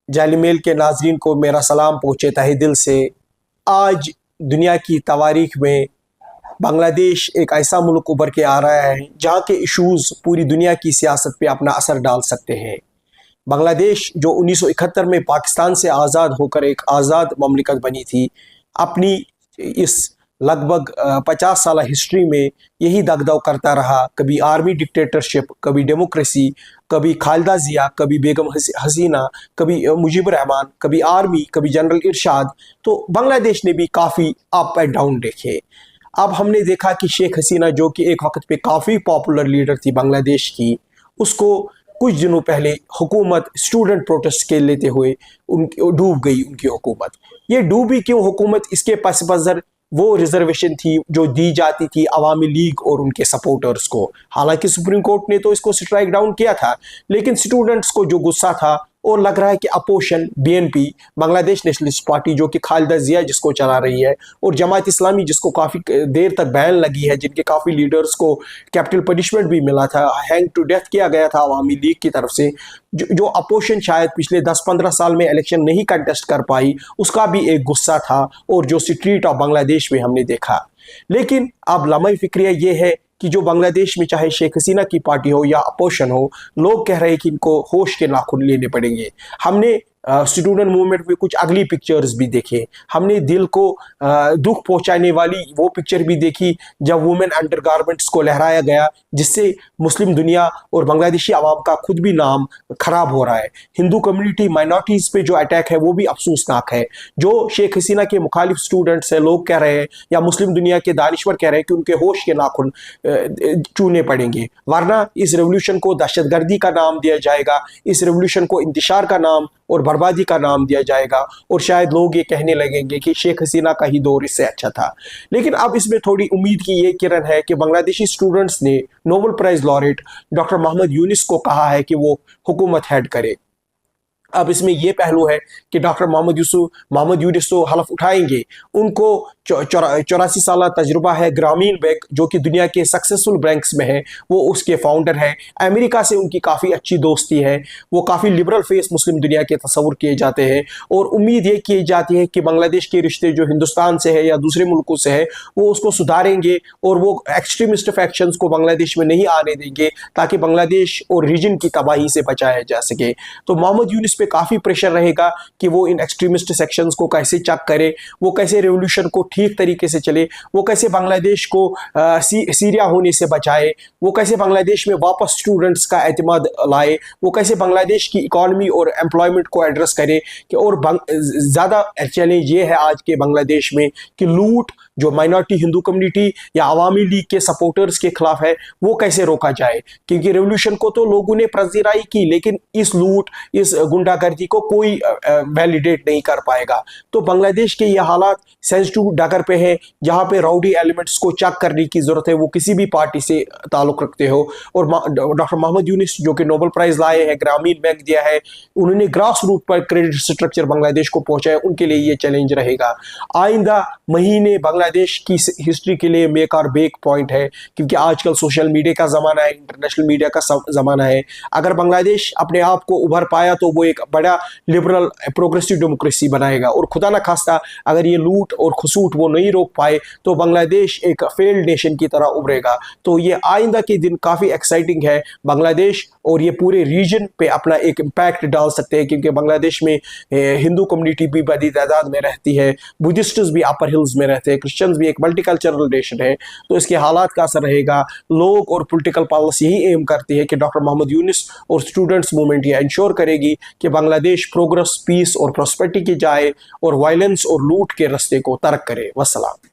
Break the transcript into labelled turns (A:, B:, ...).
A: जाली मेल के नाजरीन को मेरा सलाम पहुँचे तहे दिल से। आज दुनिया की तारीख में बांग्लादेश एक ऐसा मुल्क उभर के आ रहा है जहाँ के इश्यूज़ पूरी दुनिया की सियासत पे अपना असर डाल सकते हैं। बांग्लादेश जो 1971 में पाकिस्तान से आज़ाद होकर एक आज़ाद ममलिकत बनी थी, अपनी इस लगभग 50 साल हिस्ट्री में यही दगदग करता रहा। कभी आर्मी डिक्टेटरशिप, कभी डेमोक्रेसी, कभी खालिदा जिया, कभी बेगम हसीना, कभी मुजीबुर रहमान, कभी आर्मी, कभी जनरल इरशाद। तो बांग्लादेश ने भी काफ़ी अप एंड डाउन देखे। अब हमने देखा कि शेख हसीना जो कि एक वक्त पे काफ़ी पॉपुलर लीडर थी बांग्लादेश की, उसको कुछ दिनों पहले हुकूमत स्टूडेंट प्रोटेस्ट के लेते हुए डूब गई उनकी हुकूमत। ये डूबी क्यों हुकूमत? इसके पस मंज़र वो रिजर्वेशन थी जो दी जाती थी अवामी लीग और उनके सपोर्टर्स को। हालांकि सुप्रीम कोर्ट ने तो इसको स्ट्राइक डाउन किया था, लेकिन स्टूडेंट्स को जो गुस्सा था और लग रहा है कि opposition BNP, Bangladesh nationalist party जो कि खालिदा जिया जिसको चला रही है, और जमात इस्लामी जिसको काफ़ी देर तक बैन लगी है, जिनके काफ़ी लीडर्स को कैपिटल पनिशमेंट भी मिला था, हैंग टू डेथ किया गया था अवामी लीग की तरफ से, जो अपोजिशन शायद पिछले 10-15 साल में इलेक्शन नहीं कंटेस्ट कर पाई, उसका भी एक गुस्सा था और जो स्ट्रीट ऑफ बांग्लादेश में हमने देखा। लेकिन अब लम्हा फिक्रिया ये है कि जो बांग्लादेश में चाहे शेख हसीना की पार्टी हो या अपोजिशन हो, लोग कह रहे हैं कि इनको होश के नाखून लेने पड़ेंगे। हमने स्टूडेंट मूवमेंट में कुछ अगली पिक्चर्स भी देखे। हमने दिल को दुख पहुंचाने वाली वो पिक्चर भी देखी जब वुमेन अंडरगारमेंट्स को लहराया गया, जिससे मुस्लिम दुनिया और बांग्लादेशी आवाम का खुद भी नाम खराब हो रहा है। हिंदू कम्युनिटी, माइनॉरिटीज़ पे जो अटैक है वो भी अफसोसनाक है। जो शेख हसीना के मुखालिफ स्टूडेंट्स हैं, लोग कह रहे हैं या मुस्लिम दुनिया के दानिश्वर कह रहे हैं कि उनके होश के नाखून चूने पड़ेंगे, वरना इस रेवोल्यूशन को दहशतगर्दी का नाम दिया जाएगा, इस रेवोल्यूशन को इंतशार का नाम और बर्बादी का नाम दिया जाएगा, और शायद लोग ये कहने लगेंगे कि शेख हसीना का ही दौर इससे अच्छा था। लेकिन अब इसमें थोड़ी उम्मीद की ये किरण है कि बांग्लादेशी स्टूडेंट्स ने Nobel prize laureate doctor Muhammad Yunus को कहा है कि वो हुकूमत हेड करे। अब इसमें यह पहलू है कि डॉक्टर मोहम्मद यूनिस तो हलफ उठाएंगे। उनको 84 साल तजुर्बा है। ग्रामीण बैंक जो कि दुनिया के सक्सेसफुल बैंक्स में है, वो उसके फाउंडर है। अमेरिका से उनकी काफ़ी अच्छी दोस्ती है। वो काफ़ी लिबरल फेस मुस्लिम दुनिया के तस्वुर किए जाते हैं, और उम्मीद ये की जाती है कि बांग्लादेश के रिश्ते जो हिंदुस्तान से है या दूसरे मुल्कों से है, वो उसको सुधारेंगे और वो एक्सट्रीमिस्ट फैक्शंस को बांग्लादेश में नहीं आने देंगे, ताकि बांग्लादेश और रीजन की तबाही से बचाया जा सके। तो मोहम्मद यूनिस पे काफ़ी प्रेशर रहेगा कि वो इन एक्सट्रीमिस्ट सेक्शंस को कैसे चेक करे, वो कैसे रेवोल्यूशन को ठीक तरीके से चले, वो कैसे बांग्लादेश को सीरिया होने से बचाए, वो कैसे बांग्लादेश में वापस स्टूडेंट्स का एतमाद लाए, वो कैसे बांग्लादेश की इकॉनमी और एम्प्लॉयमेंट को एड्रेस करे। कि और ज़्यादा चैलेंज ये है आज के बांग्लादेश में कि लूट जो माइनॉरिटी हिंदू कम्युनिटी या अवामी लीग के सपोर्टर्स के खिलाफ है, वो कैसे रोका जाए। क्योंकि रेवोल्यूशन को तो लोगों ने पज़िराई की, लेकिन इस लूट, इस गुंडागर्दी को कोई वैलिडेट नहीं कर पाएगा। तो बांग्लादेश के ये हालात सेंसिटिव डगर पे है, जहाँ पे राउडी एलिमेंट्स को चेक करने की ज़रूरत है, वो किसी भी पार्टी से ताल्लुक़ रखते हो। और डॉक्टर मोहम्मद यूनिस जो कि नोबेल प्राइज़ लाए हैं, ग्रामीण बैंक दिया है, उन्होंने ग्रास रूट पर क्रेडिट स्ट्रक्चर बांग्लादेश को पहुँचाया, उनके लिए ये चैलेंज रहेगा। आइंदा महीने बांग्लादेश की हिस्ट्री के लिए मेक और ब्रेक पॉइंट है, क्योंकि आजकल सोशल मीडिया का ज़माना है, इंटरनेशनल मीडिया का ज़माना है। अगर बांग्लादेश अपने आप को उभर पाया तो वो एक बड़ा लिबरल प्रोग्रेसिव डेमोक्रेसी बनाएगा, और खुदा न खास्ता अगर ये लूट और खसूट वो नहीं रोक पाए तो बांग्लादेश एक फेल्ड नेशन की तरह उभरेगा। तो ये आइंदा के दिन काफ़ी एक्साइटिंग है। बांग्लादेश और ये पूरे रीजन पे अपना एक इम्पैक्ट डाल सकते हैं, क्योंकि बांग्लादेश में हिंदू कम्युनिटी भी बड़ी तादाद में रहती है, बुद्धिस्ट्स भी अपर हिल्स में रहते हैं, क्रिश्चियंस भी एक मल्टीकल्चरल नेशन है। तो इसके हालात का असर रहेगा। लोग और पॉलिटिकल पॉलिसी यही एम करती है कि डॉक्टर मोहम्मद यूनिस और स्टूडेंट्स मूवमेंट ये इंश्योर करेगी कि बांग्लादेश प्रोग्रेस, पीस और प्रॉस्पेरिटी की जाए और वायलेंस और लूट के रास्ते को तर्क करे। वस्सलाम।